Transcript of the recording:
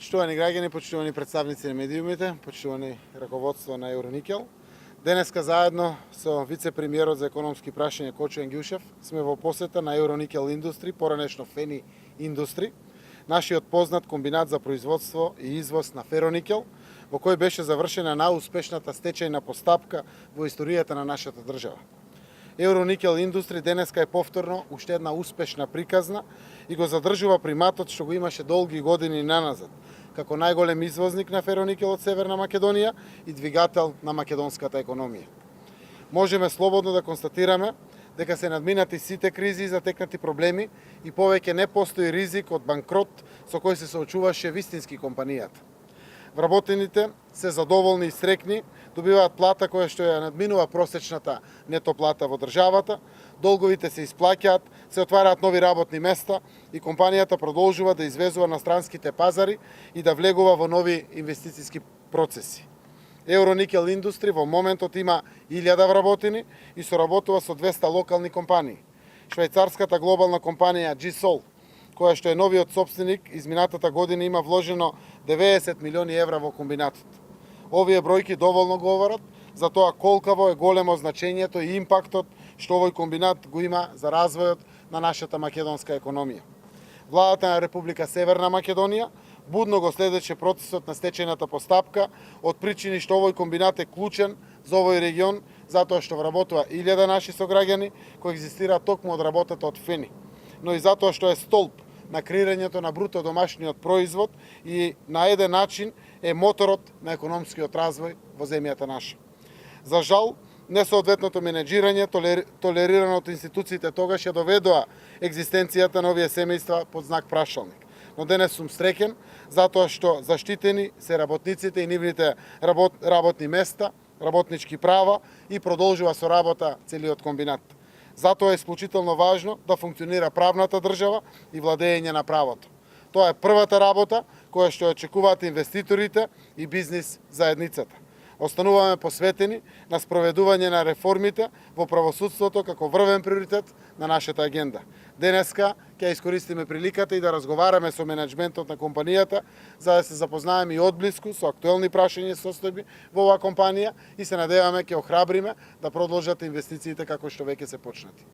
Почитувани граѓани, почитувани представници на медиумите, почитувани раководство на Евроникел. Денеска заедно со вице-премиерот за економски прашања Кочо Енгјушев сме во посета на Евроникел Индустри, поранешно Фени Индустри, нашиот познат комбинат за производство и извоз на фероникел, во кој беше завршена најуспешната стечајна постапка во историјата на нашата држава. Евроникел Индустри денеска е повторно уште една успешна приказна и го задржува приматот што го имаше долги години наназад, како најголем извозник на фероникел од Северна Македонија и двигател на македонската економија. Можеме слободно да констатираме дека се надминати сите кризи и затекнати проблеми и повеќе не постои ризик од банкрот со кој се соочуваше вистински компанијата. Вработените се задоволни и срекни, добиваат плата која што ја надминува просечната нето плата во државата, долговите се исплаќаат, се отвараат нови работни места и компанијата продолжува да извезува на странските пазари и да влегува во нови инвестициски процеси. Евроникел Индустри во моментот има 1000 вработени и соработува со 200 локални компании. Швајцарската глобална компанија G-Sol, која што е новиот собственик, изминатата година има вложено 90 милиони евра во комбинатот. Овие бројки доволно говорат за тоа колкаво е големо значењето и импактот што овој комбинат го има за развојот на нашата македонска економија. Владата на Република Северна Македонија будно го следеше процесот на стечајната постапка од причини што овој комбинат е клучен за овој регион, затоа што вработува 1000 наши сограѓани кои екзистираат токму од работата од Фени, но и затоа што е столб на креирањето на бруто домашниот производ и на еден начин е моторот на економскиот развој во земјата наша. За жал, несоодветното менеджирање, толерирано од институциите тогаш ја доведоа екзистенцијата на овие семејства под знак прашалник. Но денес сум среќен затоа што заштитени се работниците и нивните работни места, работнички права и продолжува со работа целиот комбинат. Затоа е исклучително важно да функционира правната држава и владење на правото. Тоа е првата работа која што ја очекуваат инвеститорите и бизнис заедницата. Остануваме посветени на спроведување на реформите во правосудството како врвен приоритет на нашата агенда. Денеска ќе искористиме приликата и да разговараме со менеджментот на компанијата за да се запознаеме и одблиску со актуелни прашања и состојби во оваа компанија и се надеваме ќе охрабриме да продолжат инвестициите како што веќе се почнати.